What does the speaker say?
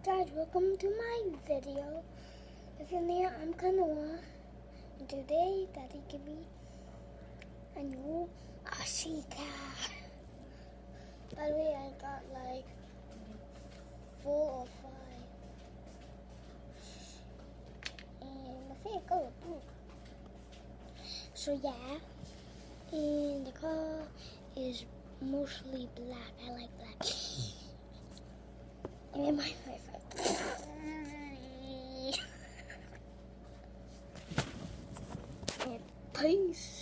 guys, welcome to my video. If you're new, I'm Kanoa, and today Daddy gave me a new Ashika. By the way, I got like 4 or 5, and my favorite color blue. So yeah, and the car is mostly black. I like black. And my favorite. And peace.